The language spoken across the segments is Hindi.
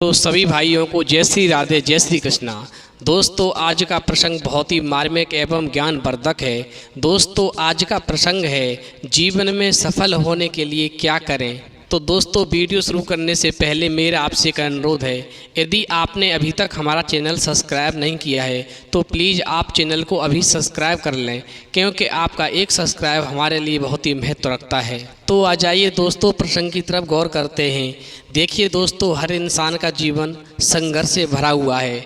तो सभी भाइयों को जय श्री राधे, जय श्री कृष्णा। दोस्तों, आज का प्रसंग बहुत ही मार्मिक एवं ज्ञानवर्धक है। दोस्तों, आज का प्रसंग है जीवन में सफल होने के लिए क्या करें। तो दोस्तों, वीडियो शुरू करने से पहले मेरा आपसे एक अनुरोध है, यदि आपने अभी तक हमारा चैनल सब्सक्राइब नहीं किया है तो प्लीज़ आप चैनल को अभी सब्सक्राइब कर लें, क्योंकि आपका एक सब्सक्राइब हमारे लिए बहुत ही महत्व रखता है। तो आ जाइए दोस्तों, प्रसंग की तरफ गौर करते हैं। देखिए दोस्तों, हर इंसान का जीवन संघर्ष से भरा हुआ है।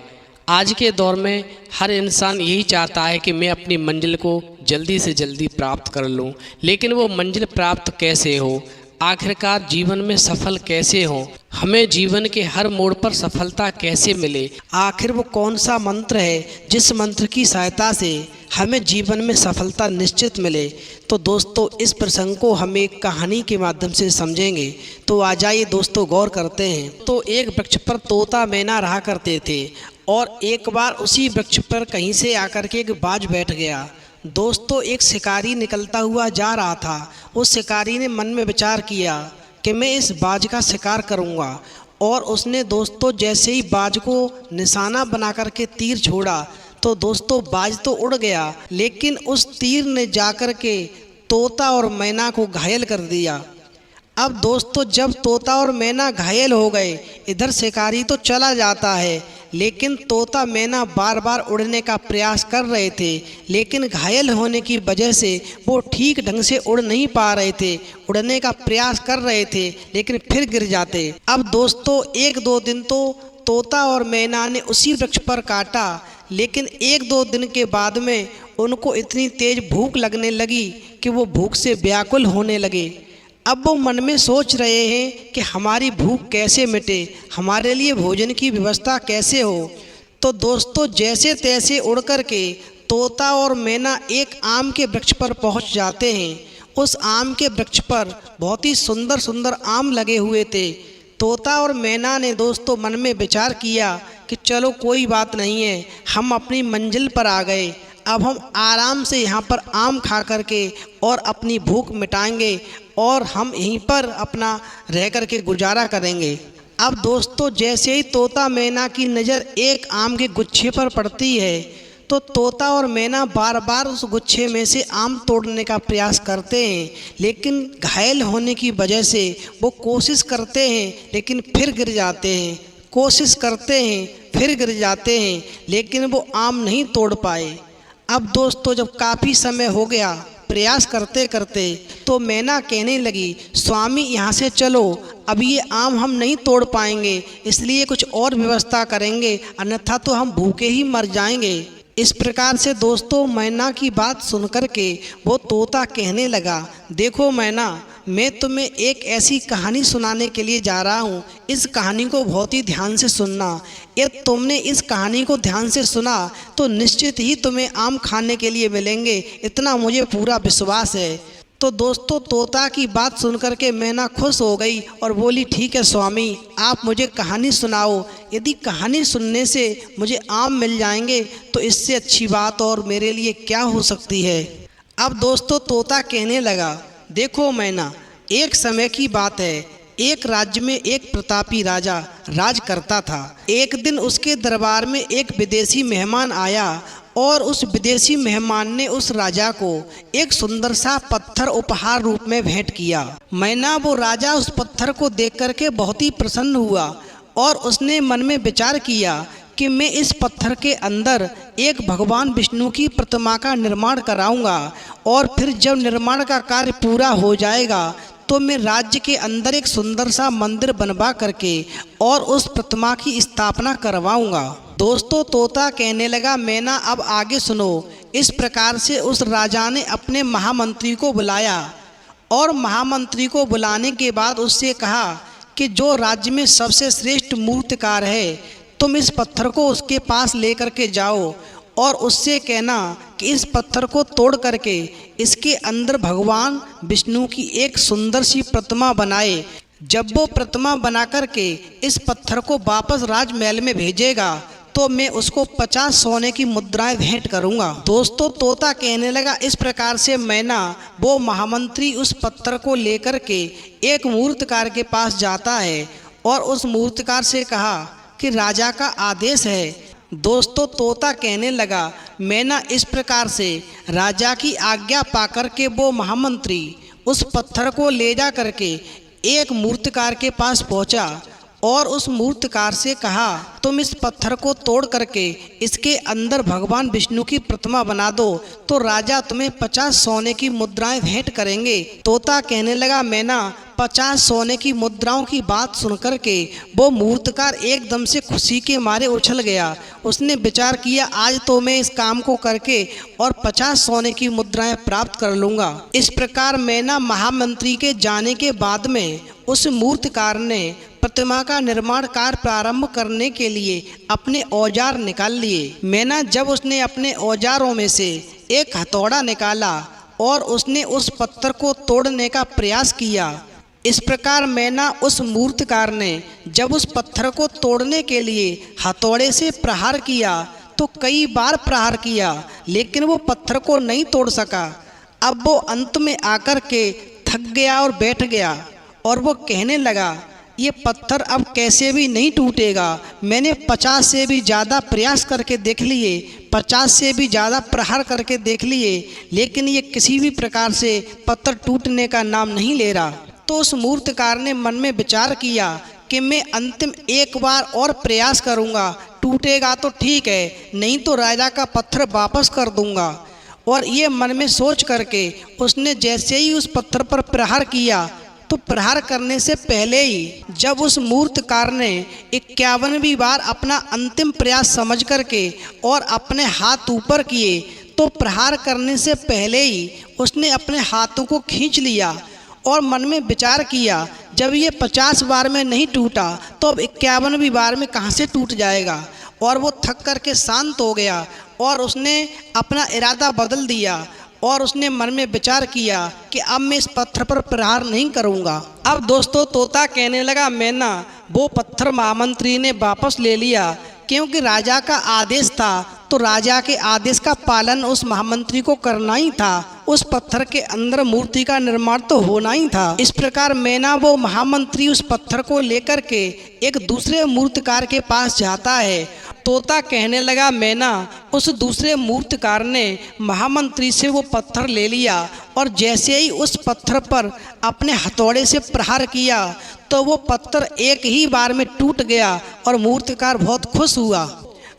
आज के दौर में हर इंसान यही चाहता है कि मैं अपनी मंजिल को जल्दी से जल्दी प्राप्त कर लूं, लेकिन वो मंजिल प्राप्त कैसे हो, आखिरकार जीवन में सफल कैसे हो, हमें जीवन के हर मोड़ पर सफलता कैसे मिले, आखिर वो कौन सा मंत्र है जिस मंत्र की सहायता से हमें जीवन में सफलता निश्चित मिले। तो दोस्तों, इस प्रसंग को हम एक कहानी के माध्यम से समझेंगे। तो आ जाइए दोस्तों, गौर करते हैं। तो एक वृक्ष पर तोता मैना रहा करते थे और एक बार उसी वृक्ष पर कहीं से आकर के एक बाज बैठ गया। दोस्तों, एक शिकारी निकलता हुआ जा रहा था। उस शिकारी ने मन में विचार किया कि मैं इस बाज का शिकार करूंगा, और उसने दोस्तों जैसे ही बाज को निशाना बना करके तीर छोड़ा तो दोस्तों बाज तो उड़ गया, लेकिन उस तीर ने जाकर के तोता और मैना को घायल कर दिया। अब दोस्तों, जब तोता और मैना घायल हो गए, इधर शिकारी तो चला जाता है, लेकिन तोता मैना बार बार उड़ने का प्रयास कर रहे थे, लेकिन घायल होने की वजह से वो ठीक ढंग से उड़ नहीं पा रहे थे। उड़ने का प्रयास कर रहे थे लेकिन फिर गिर जाते। अब दोस्तों, एक दो दिन तो तोता और मैना ने उसी वृक्ष पर काटा, लेकिन एक दो दिन के बाद में उनको इतनी तेज भूख लगने लगी कि वो भूख से व्याकुल होने लगे। अब वो मन में सोच रहे हैं कि हमारी भूख कैसे मिटे, हमारे लिए भोजन की व्यवस्था कैसे हो। तो दोस्तों, जैसे तैसे उड़ कर के तोता और मैना एक आम के वृक्ष पर पहुंच जाते हैं। उस आम के वृक्ष पर बहुत ही सुंदर सुंदर आम लगे हुए थे। तोता और मैना ने दोस्तों मन में विचार किया कि चलो कोई बात नहीं है, हम अपनी मंजिल पर आ गए। अब हम आराम से यहाँ पर आम खा करके और अपनी भूख मिटाएंगे और हम यहीं पर अपना रह करके गुजारा करेंगे। अब दोस्तों, जैसे ही तोता मैना की नज़र एक आम के गुच्छे पर पड़ती है तो तोता और मैना बार बार उस गुच्छे में से आम तोड़ने का प्रयास करते हैं, लेकिन घायल होने की वजह से वो कोशिश करते हैं लेकिन फिर गिर जाते हैं, कोशिश करते हैं फिर गिर जाते हैं, लेकिन वो आम नहीं तोड़ पाए। अब दोस्तों, जब काफ़ी समय हो गया प्रयास करते करते, तो मैना कहने लगी, स्वामी यहाँ से चलो, अब ये आम हम नहीं तोड़ पाएंगे, इसलिए कुछ और व्यवस्था करेंगे, अन्यथा तो हम भूखे ही मर जाएंगे। इस प्रकार से दोस्तों, मैना की बात सुनकर के वो तोता कहने लगा, देखो मैना, मैं तुम्हें एक ऐसी कहानी सुनाने के लिए जा रहा हूँ। इस कहानी को बहुत ही ध्यान से सुनना। यदि तुमने इस कहानी को ध्यान से सुना तो निश्चित ही तुम्हें आम खाने के लिए मिलेंगे, इतना मुझे पूरा विश्वास है। तो दोस्तों, तोता की बात सुनकर के मैना खुश हो गई और बोली, ठीक है स्वामी, आप मुझे कहानी सुनाओ। यदि कहानी सुनने से मुझे आम मिल जाएंगे तो इससे अच्छी बात और मेरे लिए क्या हो सकती है। अब दोस्तों, तोता कहने लगा, देखो मैना, एक समय की बात है, एक राज्य में एक प्रतापी राजा राज करता था। एक दिन उसके दरबार में एक विदेशी मेहमान आया और उस विदेशी मेहमान ने उस राजा को एक सुंदर सा पत्थर उपहार रूप में भेंट किया। मैना, वो राजा उस पत्थर को देख करके बहुत ही प्रसन्न हुआ और उसने मन में विचार किया कि मैं इस पत्थर के अंदर एक भगवान विष्णु की प्रतिमा का निर्माण कराऊंगा, और फिर जब निर्माण का कार्य पूरा हो जाएगा तो मैं राज्य के अंदर एक सुंदर सा मंदिर बनवा करके और उस प्रतिमा की स्थापना करवाऊंगा। दोस्तों, तोता कहने लगा, मैना अब आगे सुनो। इस प्रकार से उस राजा ने अपने महामंत्री को बुलाया और महामंत्री को बुलाने के बाद उससे कहा कि जो राज्य में सबसे श्रेष्ठ मूर्तिकार है, तुम इस पत्थर को उसके पास ले करके जाओ और उससे कहना कि इस पत्थर को तोड़ करके इसके अंदर भगवान विष्णु की एक सुंदर सी प्रतिमा बनाए। जब वो प्रतिमा बना करके इस पत्थर को वापस राजमहल में भेजेगा तो मैं उसको 50 सोने की मुद्राएं भेंट करूंगा। दोस्तों, तोता कहने लगा, इस प्रकार से मैना, वो महामंत्री उस पत्थर को लेकर के एक मूर्तिकार के पास जाता है और उस मूर्तिकार से कहा कि राजा का आदेश है। दोस्तों तोता कहने लगा, मैना इस प्रकार से राजा की आज्ञा पाकर के वो महामंत्री उस पत्थर को ले जा करके एक मूर्तिकार के पास पहुंचा और उस मूर्तिकार से कहा, तुम इस पत्थर को तोड़ करके इसके अंदर भगवान विष्णु की प्रतिमा बना दो तो राजा तुम्हें 50 सोने की मुद्राएं भेंट करेंगे। तोता कहने लगा, मैना 50 सोने की मुद्राओं की बात सुनकर के वो मूर्तिकार एकदम से खुशी के मारे उछल गया। उसने विचार किया, आज तो मैं इस काम को करके और 50 सोने की मुद्राएं प्राप्त कर लूँगा। इस प्रकार मैना महामंत्री के जाने के बाद में उस मूर्तिकार ने प्रतिमा का निर्माण कार्य प्रारंभ करने के लिए अपने औजार निकाल लिए। मैना जब उसने अपने औजारों में से एक हथौड़ा निकाला और उसने उस पत्थर को तोड़ने का प्रयास किया। इस प्रकार मैना उस मूर्तिकार ने जब उस पत्थर को तोड़ने के लिए हथौड़े से प्रहार किया तो कई बार प्रहार किया, लेकिन वो पत्थर को नहीं तोड़ सका। अब वो अंत में आकर के थक गया और बैठ गया और वो कहने लगा, ये पत्थर अब कैसे भी नहीं टूटेगा। मैंने 50 से भी ज़्यादा प्रयास करके देख लिए, 50 से भी ज़्यादा प्रहार करके देख लिए, लेकिन ये किसी भी प्रकार से पत्थर टूटने का नाम नहीं ले रहा। तो उस मूर्तिकार ने मन में विचार किया कि मैं अंतिम एक बार और प्रयास करूँगा, टूटेगा तो ठीक है, नहीं तो राजा का पत्थर वापस कर दूँगा। और ये मन में सोच करके उसने जैसे ही उस पत्थर पर प्रहार किया तो प्रहार करने से पहले ही जब उस मूर्तिकार ने 51वीं बार अपना अंतिम प्रयास समझ करके और अपने हाथ ऊपर किए तो प्रहार करने से पहले ही उसने अपने हाथों को खींच लिया और मन में विचार किया, जब ये 50 बार में नहीं टूटा तो अब 51वीं बार में कहाँ से टूट जाएगा। और वो थक करके शांत हो गया और उसने अपना इरादा बदल दिया और उसने मन में विचार किया कि अब मैं इस पत्थर पर प्रहार नहीं करूंगा। अब दोस्तों तोता कहने लगा, मैना वो पत्थर महामंत्री ने वापस ले लिया क्योंकि राजा का आदेश था, तो राजा के आदेश का पालन उस महामंत्री को करना ही था। उस पत्थर के अंदर मूर्ति का निर्माण तो होना ही था। इस प्रकार मैना वो महामंत्री उस पत्थर को लेकर के एक दूसरे मूर्तिकार के पास जाता है। तोता कहने लगा, मैना उस दूसरे मूर्तिकार ने महामंत्री से वो पत्थर ले लिया और जैसे ही उस पत्थर पर अपने हथौड़े से प्रहार किया तो वो पत्थर एक ही बार में टूट गया और मूर्तिकार बहुत खुश हुआ।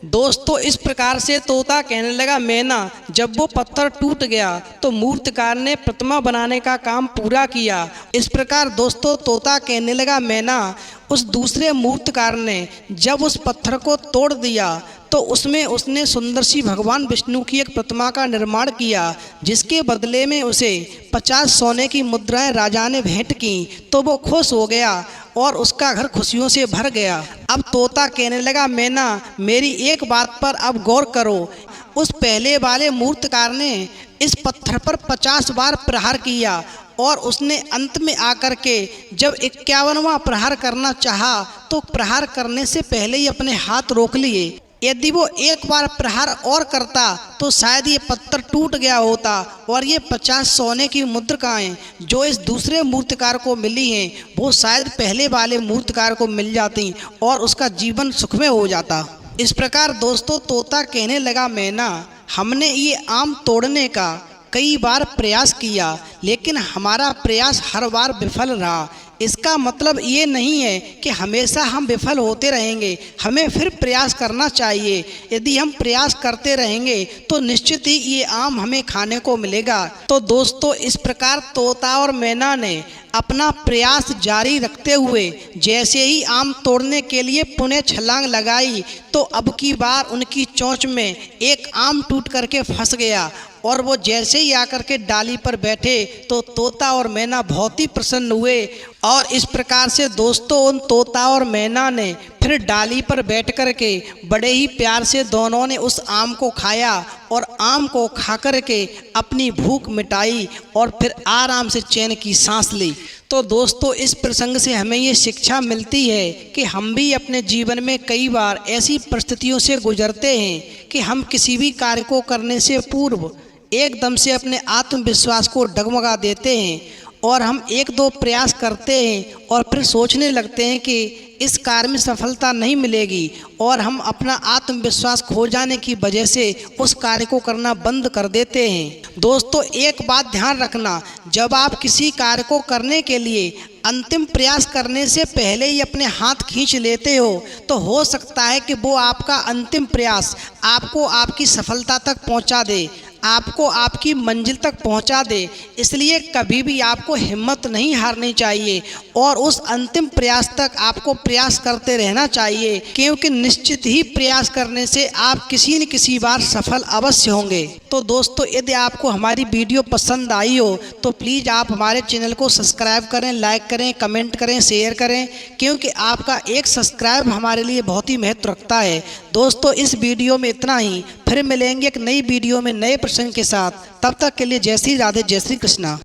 दोस्तों इस प्रकार से तोता कहने लगा, मैना जब वो पत्थर टूट गया तो मूर्तिकार ने प्रतिमा बनाने का काम पूरा किया। इस प्रकार दोस्तों तोता कहने लगा, मैना उस दूसरे मूर्तिकार ने जब उस पत्थर को तोड़ दिया तो उसमें उसने सुंदर सी भगवान विष्णु की एक प्रतिमा का निर्माण किया, जिसके बदले में उसे 50 सोने की मुद्राएं राजा ने भेंट की। तो वो खुश हो गया और उसका घर खुशियों से भर गया। अब तोता कहने लगा, मैना मेरी एक बात पर अब गौर करो। उस पहले वाले मूर्तिकार ने इस पत्थर पर 50 बार प्रहार किया और उसने अंत में आकर के जब 51वां प्रहार करना चाहा तो प्रहार करने से पहले ही अपने हाथ रोक लिए। यदि वो एक बार प्रहार और करता तो शायद ये पत्थर टूट गया होता और ये 50 सोने की मुद्रिकाएं जो इस दूसरे मूर्तिकार को मिली हैं वो शायद पहले वाले मूर्तिकार को मिल जाती और उसका जीवन सुखमय हो जाता। इस प्रकार दोस्तों तोता कहने लगा, मैना हमने ये आम तोड़ने का कई बार प्रयास किया लेकिन हमारा प्रयास हर बार विफल रहा। इसका मतलब ये नहीं है कि हमेशा हम विफल होते रहेंगे, हमें फिर प्रयास करना चाहिए। यदि हम प्रयास करते रहेंगे तो निश्चित ही ये आम हमें खाने को मिलेगा। तो दोस्तों इस प्रकार तोता और मैना ने अपना प्रयास जारी रखते हुए जैसे ही आम तोड़ने के लिए पुनः छलांग लगाई तो अब की बार उनकी चोंच में एक आम टूट करके फंस गया और वो जैसे ही आकर के डाली पर बैठे तो तोता और मैना बहुत ही प्रसन्न हुए। और इस प्रकार से दोस्तों उन तोता और मैना ने फिर डाली पर बैठ कर के बड़े ही प्यार से दोनों ने उस आम को खाया और आम को खा कर के अपनी भूख मिटाई और फिर आराम से चैन की सांस ली। तो दोस्तों इस प्रसंग से हमें ये शिक्षा मिलती है कि हम भी अपने जीवन में कई बार ऐसी परिस्थितियों से गुजरते हैं कि हम किसी भी कार्य को करने से पूर्व एकदम से अपने आत्मविश्वास को डगमगा देते हैं और हम एक दो प्रयास करते हैं और फिर सोचने लगते हैं कि इस कार्य में सफलता नहीं मिलेगी और हम अपना आत्मविश्वास खो जाने की वजह से उस कार्य को करना बंद कर देते हैं। दोस्तों, एक बात ध्यान रखना, जब आप किसी कार्य को करने के लिए अंतिम प्रयास करने से पहले ही अपने हाथ खींच लेते हो तो हो सकता है कि वो आपका अंतिम प्रयास आपको आपकी सफलता तक पहुंचा दे, आपको आपकी मंजिल तक पहुंचा दे। इसलिए कभी भी आपको हिम्मत नहीं हारनी चाहिए और उस अंतिम प्रयास तक आपको प्रयास करते रहना चाहिए, क्योंकि निश्चित ही प्रयास करने से आप किसी न किसी बार सफल अवश्य होंगे। तो दोस्तों, यदि आपको हमारी वीडियो पसंद आई हो तो प्लीज़ आप हमारे चैनल को सब्सक्राइब करें, लाइक करें, कमेंट करें, शेयर करें, क्योंकि आपका एक सब्सक्राइब हमारे लिए बहुत ही महत्व रखता है। दोस्तों, इस वीडियो में इतना ही, फिर मिलेंगे एक नई वीडियो में नए प्रसंग के साथ। तब तक के लिए जय श्री राधे, जय श्री कृष्णा।